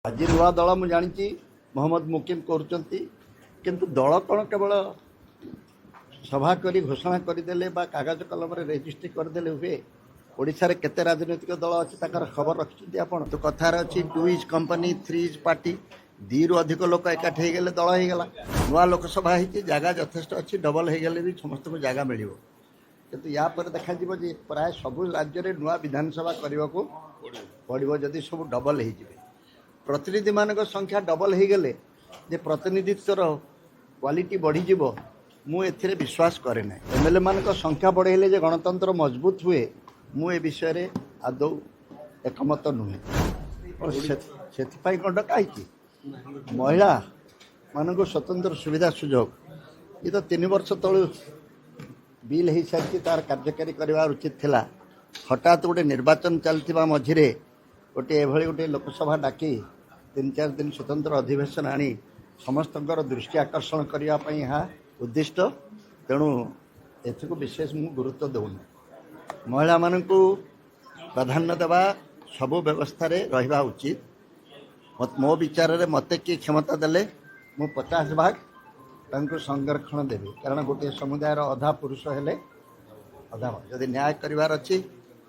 आज नुआ दल मुझे जानी मोहम्मद मुकिम किंतु दल कौन केवल सभा करी घोषणा करदे कागज कलम रेजिस्ट्री करदे हुए ओडिशा रे केते राजनीतिक दल अच्छी खबर रखिंट आप तो कथार अच्छी 2 इज कंपनी 3 इज पार्टी 2 रु अधिक लोक एकाठी हो दल होगा नुआ लोकसभा होती जगह यथेष्ट अच्छी डबल हो गले भी समस्त को जगह मिल किंतु या पर देखा प्राय सबु राज्य में नुआ विधानसभा करने को पड़ो जदि सब डबल हो प्रतिनिधि मान संख्या डबल हो गले जे प्रतिनिधित्वर क्वालिटी बढ़ीज मुझे विश्वास करे ना एमएलए मान संख्या बढ़ेले जे गणतंत्र मजबूत हुए मुझे विषय आदौ एकमत नुहे से कौन डकाई महिला मान स्वतंत्र सुविधा सुजोग ये तो 3 वर्ष तलू बिल हो सारी तार कार्यकारी करवा उचित थिला हठात गोटे निर्वाचन चलता मझिरे गोटे एभली गोटे लोकसभा डाकी 3-4 दिन स्वतंत्र अधिवेशन आनी समस्त दृष्टि आकर्षण करने यहाँ उद्दिष्ट तेणु एथको विशेष मु गुरुत्व देउना महिला मान प्राधान्य देवा सबु व्यवस्था रहा उचित मो विचार में मत किए क्षमता देले मु 50 भाग संरक्षण देवी कारण गोटे समुदायर अधा पुरुष हेले अधा भाग जदि न्याय करार अच्छी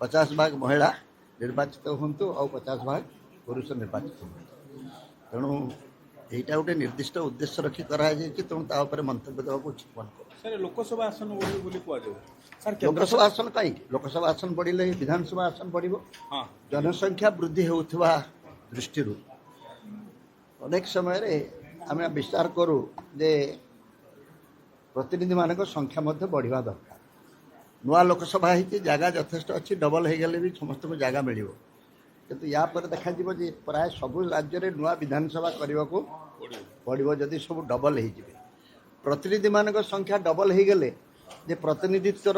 50 भाग महिला निर्वाचित हूँ और 50 भाग पुरुष निर्वाचित हूँ तेणु यहाँ गोटे निर्दिष्ट उद्देश्य रखी कराई तेणु मंतव्य देवा उचित मन कर लोकसभा आसन लोकसभा आसन कहीं लोकसभा आसन बढ़े विधानसभा आसन बढ़ जनसंख्या वृद्धि होता दृष्टि अनेक समय आम विचार करूँ जे प्रतिनिधि मान संख्या बढ़ा दरकार नुआ लोकसभा होती जगह यथेष्ट अच्छी डबल हो गले भी समस्त को जगह मिल किंतु या पर देखा प्राय सबु राज्य में नुआ विधानसभा करने को पड़ो जदि सब डबल हो प्रतिनिधि मान संख्या डबल हो गले जे प्रतिनिधित्वर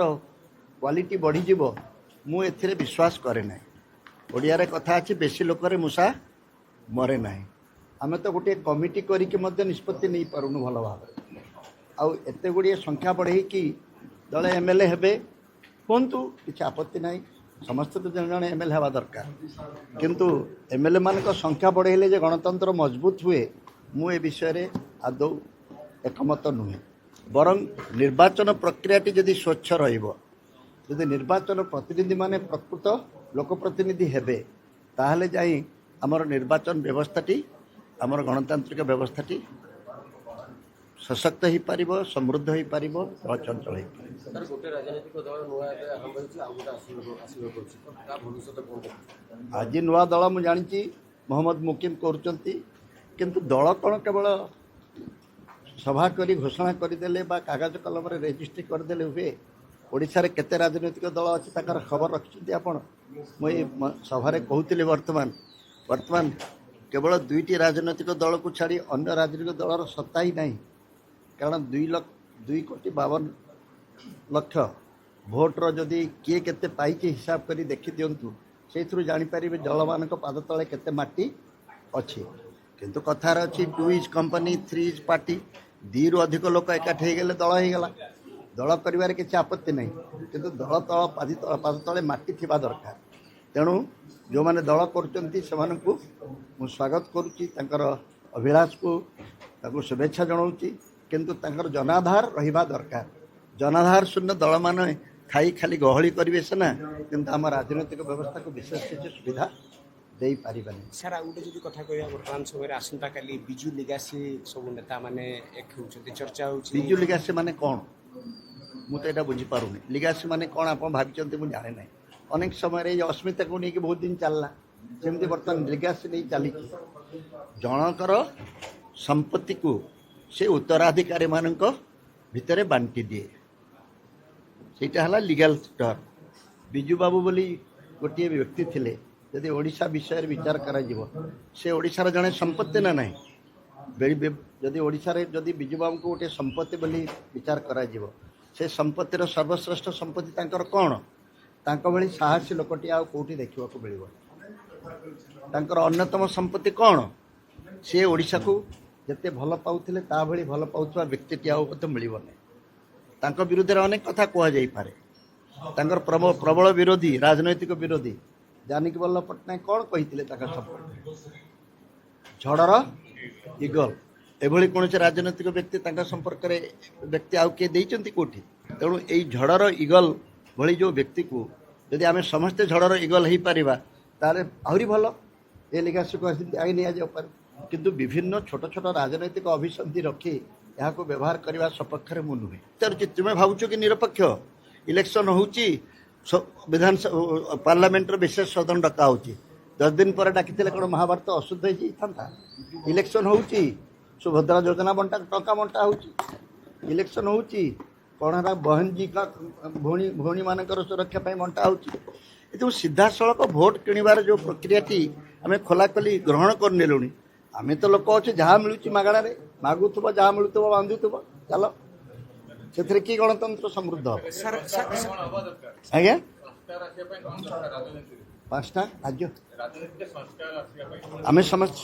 क्वालिटी बढ़ीज मुझे विश्वास करे ना ओडिया कथा अच्छी बेसी लोक मूषा मरे ना आम तो गोटे कमिटी करके निष्पत्ति नहीं पारुनु भल भाव आउ एते गुड़िए संख्या बढ़े कि दले एमएलए हेबे कहतु किसी आपत्ति ना समस्त तो जन जन एमएलए हवा दरकार किंतु एमएलए मान संख्या बढ़ेले जे गणतंत्र मजबूत हुए मुझे विषय आदौ एकमत नुहे बरं निर्वाचन प्रक्रियाटी जदि स्वच्छ रही निर्वाचन प्रतिनिधि माने प्रकृत लोकप्रतिनिधि हेबे ताहले जाई आमर निर्वाचन व्यवस्थाटी आमर गणतांत्रिक व्यवस्थाटी सशक्त हो पार समृद्ध हो पार चंचल आज नुआ दल मुझे जानी मोहम्मद मुकिम किंतु दल कौन केवल सभा करी घोषणा करदे कागज कलम रेजिस्ट्री करदे हुए ओडिशा रे केते राजनीतिक दल अच्छी खबर रखिंट आप सभारे कहते वर्तमान केवल 2टी राजनीतिक दल को छाड़ी अन्य राजनीतिक दलर सत्ता ही नहीं कारण 2,52,00,000 भोटर जदि किए केते पाइछि हिसाब करी देखि दियंतु से जानीपर दल मान पाद तले केते माटी अच्छी किंतु कथार अच्छी 2 इज कंपनी 3 इज पार्टी 2 रु अधिक लोक एकाठी हो दल होगा दल कर किसी आपत्ति नहीं किंतु दल तल पाद तले माटी थिबा दरकार तेणु जो मैंने दल कर स्वागत करुच्ची अभिलाष को शुभेच्छा जनाऊँगी किंतु जनाधार रहा दरकार जनाधार शून्य दल मान खाई खाली गहली करेंगे सीना किंतु आम राजनैतिक व्यवस्था को विशेष किसी सुविधा दे पारे सर आ गोटे जो कथा कह बर्तमान समय आसंता काली बिजु लिगासी सब नेता माने एक होउछथि चर्चा होउछि बिजु लिगासी माने कौन मुझे यहाँ बुझीपारूनी लिगासी माने कौन आप भाई मुझे जाने ना अनेक समय अस्मिता को लेकिन बहुत दिन चलला जमी बर्तमान लिगासी नहीं चली जनकर संपत्ति को से उत्तराधिकारी मान भितर बांटी दिए सेटा है लीगल टर्म बिजु बाबू बोली गोटे व्यक्ति थिले यदि ओडिशा विषय विचार करा से ओडिशार जड़े संपत्ति ना ना जदि ओडिशारे जदि बिजु बाबू को गोटे संपत्ति बोली विचार करा से संपत्तिर सर्वश्रेष्ठ संपत्ति तांकर कौन तांको भली साहसी लोकटी आ कोठी देखा मिल तांकर अन्यतम संपत्ति कौन सी ओडिशा को जिते भल पाउथिले ता भली भल पाउथवा व्यक्तिटी आउ मिल तांको विरुद्ध अनेक कथा कहुपे तांकर प्रबल विरोधी राजनैतिक विरोधी जानकी वल्लभ पट्टनायक कौन कही सपोर्ट ଝଡ଼ର ଇଗଲ ଏଭଳି କୌଣସି ରାଜନୈତିକ ବ୍ୟକ୍ତି ତାଙ୍କ ସମ୍ପର୍କରେ ବ୍ୟକ୍ତି ଆଉ କିଏ ଦେଇଛନ୍ତି କେଉଁଠି? ତେଣୁ ଏଇ ଝଡ଼ର ଇଗଲ ଭଳି ଯେଉଁ ବ୍ୟକ୍ତିକୁ ଯଦି ଆମେ ସମସ୍ତେ ଝଡ଼ର ଇଗଲ ହେଇପାରିବା ତାହେଲେ ଆହୁରି ଭଲ। ଏ ଲିଗାସିକୁ ଆଗେ ନିଆଯାଇପାରେ, କିନ୍ତୁ ବିଭିନ୍ନ ଛୋଟ ଛୋଟ ରାଜନୈତିକ ଅଭିସନ୍ଧି ରଖି ଏହାକୁ ବ୍ୟବହାର କରିବା ସପକ୍ଷରେ ମୁଁ ନୁହେଁ। ତୁମେ ଭାବୁଛ କି ନିରପେକ୍ଷ? ଇଲେକ୍ସନ୍ ହେଉଛି, ବିଧାନସଭା ପାର୍ଲାମେଣ୍ଟର ବିଶେଷ ସଦନ ଡକା ହେଉଛି, 10 ଦିନ ପରେ ଡାକିଥିଲେ କ'ଣ ମହାଭାରତ ଅଶୁଦ୍ଧ ହେଇଯାଇଥାନ୍ତା? ଇଲେକ୍ସନ୍ ହେଉଛି, ସୁଭଦ୍ରା ଯୋଜନା ଟଙ୍କା ବଣ୍ଟା ହେଉଛି, ଇଲେକ୍ସନ୍ ହେଉଛି କ'ଣ ହେଲା ବହନଜୀଙ୍କ ଭଉଣୀମାନଙ୍କର ସୁରକ୍ଷା ପାଇଁ ବଣ୍ଟା ହେଉଛି। ଏ ଯେଉଁ ସିଧାସଳଖ ଭୋଟ କିଣିବାର ଯେଉଁ ପ୍ରକ୍ରିୟାଟି ଆମେ ଖୋଲାଖୋଲି ଗ୍ରହଣ କରିନେଲୁଣି। ଆମେ ତ ଲୋକ ଅଛୁ, ଯାହା ମିଳୁଛି ମାଗଣାରେ ମାଗୁଥିବ, ଯାହା ମିଳୁଥିବ ବାନ୍ଧୁଥିବ, ଚାଲ। ସେଥିରେ କି ଗଣତନ୍ତ୍ର ସମୃଦ୍ଧ ହେବ? ଆଜ୍ଞା, 5ଟା ରାଜ୍ୟ ଆମେ ସମସ୍ତେ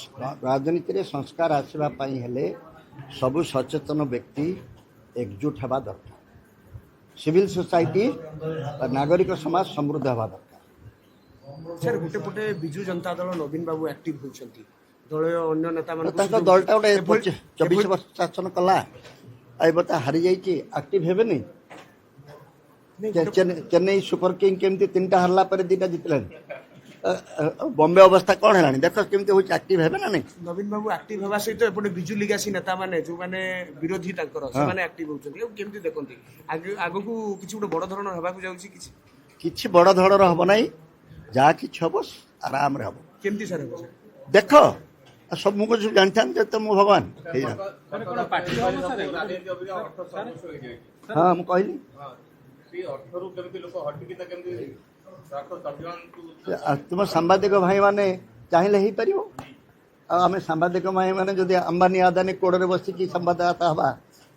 ରାଜନୀତିରେ ସଂସ୍କାର ଆସିବା ପାଇଁ ହେଲେ ସବୁ ସଚେତନ ବ୍ୟକ୍ତି ଏକଜୁଟ ହେବା ଦରକାର। ସିଭିଲ ସୋସାଇଟି ବା ନାଗରିକ ସମାଜ ସମୃଦ୍ଧ ହେବା ଦରକାର। ସାର୍ ଗୋଟେ ପଟେ ବିଜୁ ଜନତା ଦଳ ନବୀନ ବାବୁ ଆକ୍ଟିଭ ହେଉଛନ୍ତି, ଦଳୀୟ ଅନ୍ୟ ନେତା ତାଙ୍କ ଦଳଟା ଗୋଟେ 24 ବର୍ଷ ଶାସନ କଲା, ଏବେ ତ ହାରିଯାଇଛି, ଆକ୍ଟିଭ ହେବେନି। ଚେନ୍ନାଇ ସୁପର କିଙ୍ଗ କେମିତି 3ଟା ହାରିଲା ପରେ 2ଟା ଜିତିଲାଣି। ବମ୍ବେ ଅବସ୍ଥା କ'ଣ ହେଲାଣି ଦେଖ କେମିତି ହେଉଛି, ଆକ୍ଟିଭ ହେବେ ନା ନାଇଁ? ନବୀନ ବାବୁ ଆକ୍ଟିଭ ହେବା ସହିତ ଏପଟେ ବିଜୁ ଲିଗାସୀ ନେତାମାନେ ଯେଉଁମାନେ ବିରୋଧୀ ତାଙ୍କର ସେମାନେ ଆକ୍ଟିଭ ହେଉଛନ୍ତି। ଆଉ କେମିତି ଦେଖନ୍ତି ଆଗକୁ କିଛି ଗୋଟେ ବଡ଼ ଧରଣ ହେବାକୁ ଯାଉଛି? କିଛି ବଡ଼ ଧରଣର ହେବ ନାହିଁ, ଯାହା କିଛି ହେବ ଆରାମରେ ହେବ। କେମିତି ସାର୍ ହେବ? ଦେଖ ସବୁ ମୁଁ କିଛି ଜାଣିଥାନ୍ତି ତ ମୁଁ ଭଗବାନ। ହଁ ମୁଁ କହିଲି ତୁମ ସାମ୍ବାଦିକ ଭାଇମାନେ ଚାହିଁଲେ ହେଇପାରିବ। ଆଉ ଆମେ ସାମ୍ବାଦିକ ଭାଇମାନେ ଯଦି ଅମ୍ବାନୀ ଆଦାନୀ କୋଡ଼ରେ ବସିକି ସମ୍ବାଦଦାତା ହେବା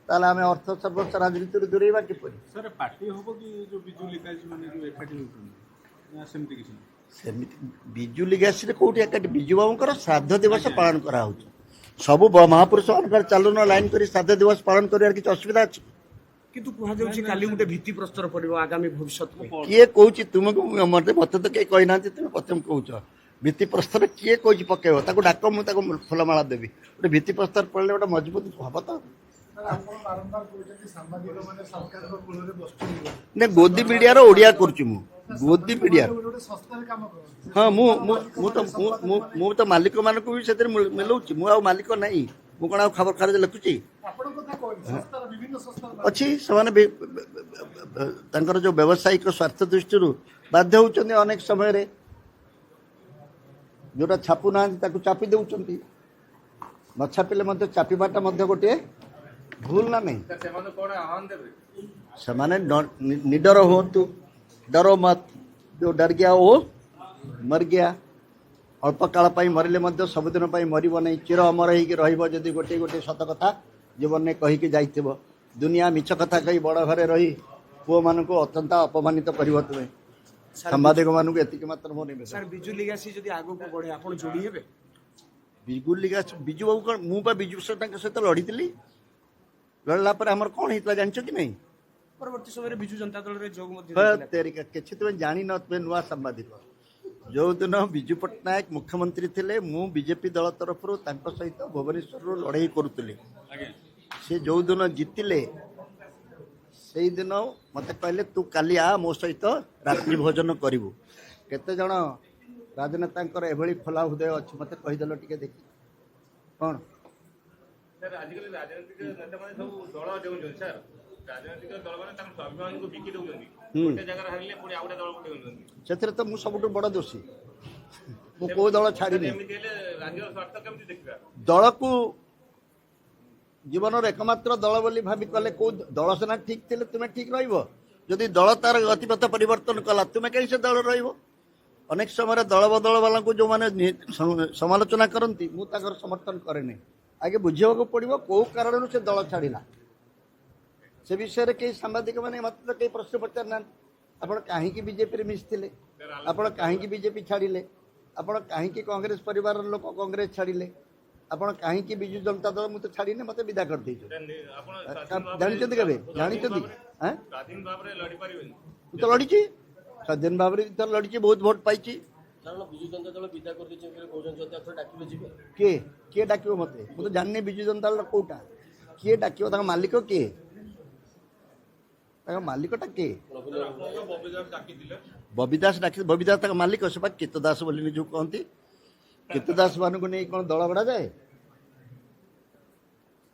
ତାହେଲେ ଆମେ ଅର୍ଥ ସର୍ବସ୍ୱ ରାଜନୀତିରୁ ଦୂରେଇବା କିପରି? ସେମିତି ବିଜୁ ଲିଗାସିରେ କୋଉଠି ଏକାଠି? ବିଜୁ ବାବୁଙ୍କର ଶ୍ରାଦ୍ଧ ଦିବସ ପାଳନ କରାହେଉଛି। ସବୁ ମହାପୁରୁଷମାନଙ୍କର ଚାଲୁନ ଲାଇନ୍ କରି ଶ୍ରାଦ୍ଧ ଦିବସ ପାଳନ କରିବାର କିଛି ଅସୁବିଧା ଅଛି? କିନ୍ତୁ କୁହାଯାଉଛି କାଲି ଗୋଟେ ଭିତ୍ତି ପ୍ରସ୍ତର ପଡ଼ିବ ଆଗାମୀ ଭବିଷ୍ୟତ ପାଇଁ। କିଏ କହୁଛି ତୁମକୁ? ମତେ ତ କେହି କହିନାହାନ୍ତି, ତୁମେ ପ୍ରଥମେ କହୁଛ। ଭିତ୍ତିପ୍ରସ୍ତର କିଏ କହୁଛି ପକେଇବ? ତାକୁ ଡାକ, ମୁଁ ତାକୁ ଫୁଲମାଳା ଦେବି। ଗୋଟେ ଭିତ୍ତିପ୍ରସ୍ତର ପଡ଼ିଲେ ଗୋଟେ ମଜବୁତ ହବ ତ। ନା ଗୋଦି ମିଡ଼ିଆର ଓଡ଼ିଆ କରୁଛି ମୁଁ, ଗୋଦି ମିଡ଼ିଆ। ହଁ ମୁଁ ତ ମାଲିକମାନଙ୍କୁ ବି ସେଥିରେ ମିଳଉଛି। ମୁଁ ଆଉ ମାଲିକ ନାହିଁ, ମୁଁ କ'ଣ ଆଉ ଖବର କାଗଜ ଲେଖୁଛି? ଅଛି, ସେମାନେ ତାଙ୍କର ଯେଉଁ ବ୍ୟବସାୟିକ ସ୍ୱାର୍ଥ ଦୃଷ୍ଟିରୁ ବାଧ୍ୟ ହେଉଛନ୍ତି ଅନେକ ସମୟରେ, ଯେଉଁଟା ଛାପୁ ନାହାନ୍ତି ତାକୁ ଚାପି ଦେଉଛନ୍ତି। ନ ଛାପିଲେ ମଧ୍ୟ ଚାପିବାଟା ମଧ୍ୟ ଗୋଟିଏ ଭୁଲ ନା ନାହିଁ? ସେମାନେ ନିଡର ହୁଅନ୍ତୁ, ଡର ମତ, ଯେଉଁ ଡର ଗୟା ଓ ମର ଗୟା। ଅଳ୍ପ କାଳ ପାଇଁ ମରିଲେ ମଧ୍ୟ ସବୁଦିନ ପାଇଁ ମରିବ ନାହିଁ, ଚିର ଅମର ହେଇକି ରହିବ ଯଦି ଗୋଟିଏ ଗୋଟିଏ ସତ କଥା ଜୀବନରେ କହିକି ଯାଇଥିବ। ଦୁନିଆ ମିଛ କଥା କହି ବଡ଼ ଘରେ ରହି ପୁଅମାନଙ୍କୁ ଅତ୍ୟନ୍ତ ଅପମାନିତ କରିବ ତୁମେ। ସାମ୍ବାଦିକମାନଙ୍କୁ ଏତିକି ମାତ୍ର ମୋ ନିବେଦନ। ସାର୍ ବିଜୁ ଲିଗାସୀ ଯଦି ଆଗକୁ ବଢ଼େ ଆପଣ ଯୋଡ଼ି ହେବେ? ବିଜୁ ଲିଗାସୀ ବିଜୁ ବାବୁ କ'ଣ? ମୁଁ ବା ବିଜୁ ତାଙ୍କ ସହିତ ଲଢ଼ିଥିଲି। ଲଢ଼ିଲା ପରେ ଆମର କ'ଣ ହେଇଥିଲା ଜାଣିଛ କି ନାହିଁ? ପରବର୍ତ୍ତୀ ସମୟରେ ବିଜୁ ଜନତା ଦଳରେ ଯୋଗ ମଧ୍ୟ କିଛି ତୁମେ ଜାଣିନ, ତୁମେ ନୂଆ ସାମ୍ବାଦିକ। ଯେଉଁଦିନ ବିଜୁ ପଟ୍ଟନାୟକ ମୁଖ୍ୟମନ୍ତ୍ରୀ ଥିଲେ, ମୁଁ ବିଜେପି ଦଳ ତରଫରୁ ତାଙ୍କ ସହିତ ଭୁବନେଶ୍ୱରରୁ ଲଢ଼େଇ କରୁଥିଲି। ସେ ଯେଉଁଦିନ ଜିତିଲେ ସେଇଦିନ ମୋତେ କହିଲେ ତୁ କାଲି ଆ ମୋ ସହିତ ରାତ୍ରି ଭୋଜନ କରିବୁ। କେତେଜଣ ରାଜନେତାଙ୍କର ଏଭଳି ଖୋଲା ହୃଦୟ ଅଛି ମୋତେ କହିଦେଲ ଟିକେ ଦେଖି। କ'ଣ ଆଜିକାଲି ରାଜନୈତିକ ନେତାମାନେ ସବୁ ଦଳ ଦେଉଛନ୍ତି ସାର୍, ରାଜନୈତିକ ଦଳମାନେ ତାଙ୍କ ସ୍ୱାଭିମାନକୁ ବିକି ଦେଉଛନ୍ତି। ଗୋଟେ ଜାଗାରେ ହାରିଲେ ପୁଣି ଆଉ ଗୋଟେ ଦଳ ଦେଉଛନ୍ତି। ସେଥିରେ ତ ମୁଁ ସବୁଠୁ ବଡ଼ ଦୋଷୀ। ମୁଁ କୋଉ ଦଳ ଛାଡ଼ିନି। ଏମିତି ହେଲେ ରାଜ୍ୟର ସ୍ୱାର୍ଥ କେମିତି ଦେଖିବା? ଦଳକୁ ଜୀବନର ଏକମାତ୍ର ଦଳ ବୋଲି ଭାବି କଲେ କୋଉ ଦଳ ସିନା ଠିକ୍ ଥିଲେ ତୁମେ ଠିକ୍ ରହିବ। ଯଦି ଦଳ ତାର ଗତିପଥ ପରିବର୍ତ୍ତନ କଲା ତୁମେ କାହିଁ ସେ ଦଳ ରହିବ? ଅନେକ ସମୟରେ ଦଳ ବଦଳ ବାଲାଙ୍କୁ ଯେଉଁମାନେ ସମାଲୋଚନା କରନ୍ତି ମୁଁ ତାଙ୍କର ସମର୍ଥନ କରେନି। ଆଗେ ବୁଝିବାକୁ ପଡ଼ିବ କୋଉ କାରଣରୁ ସେ ଦଳ ଛାଡ଼ିଲା। ସେ ବିଷୟରେ କେହି ସାମ୍ବାଦିକମାନେ ମୋତେ ତ କେହି ପ୍ରଶ୍ନ ପଚାରିନାହାନ୍ତି। ଆପଣ କାହିଁକି ବିଜେପିରେ ମିଶିଥିଲେ? ଆପଣ କାହିଁକି ବିଜେପି ଛାଡ଼ିଲେ? ଆପଣ କାହିଁକି କଂଗ୍ରେସ ପରିବାରର ଲୋକ କଂଗ୍ରେସ ଛାଡ଼ିଲେ? ଆପଣ କାହିଁକି ବିଜୁ ଜନତା ଦଳ? ମୁଁ ତ ଛାଡ଼ିନି, ମୋତେ ବିଦା କରିଦେଇଛୁ। ଜାଣିଛନ୍ତି କେବେ? ଜାଣିଛନ୍ତି? ମୁଁ ତ ଲଢ଼ିଛି, ସ୍ୱାଧୀନ ଭାବରେ ଲଢ଼ିଛି, ବହୁତ ଭୋଟ ପାଇଛି। କାରଣ ବିଜୁ ଜନତା ଦଳ ବିଦା କରିଦେଇଛନ୍ତି ବୋଲି କହୁଛନ୍ତି ଯଦି ଆଥର ଡାକିବେ ଯିବେ କିଏ ଡାକିବ ମୋତେ? ମୁଁ ତ ଜାଣିନି ବିଜୁ ଜନତା ଦଳ କୋଉଟା, କିଏ ଡାକିବ? ତାଙ୍କ ମାଲିକ କିଏ? ତାଙ୍କ ମାଲିକଟା କିଏ? ବବି ଦାସ ଡାକି, ବବି ଦାସ ତାଙ୍କ ମାଲିକ, ସେ ବା କେତ ଦାସ ବୋଲି ନିଜକୁ କହନ୍ତି। କେତ ଦାସ ମାନଙ୍କୁ ନେଇ କ'ଣ ଦଳ ଗଢ଼ାଯାଏ?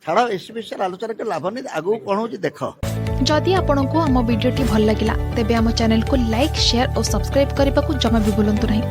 ଛାଡ଼, ଏସବୁ ବିଷୟରେ ଆଲୋଚନା କରି ଲାଭ ନାହିଁ। ଆଗକୁ କ'ଣ ହେଉଛି ଦେଖ। जदि आपंक आम भिडी भल लगा तेब आम चैनल को लाइक शेयर और सब्सक्राइब करने को जमा भी भूलु नहीं।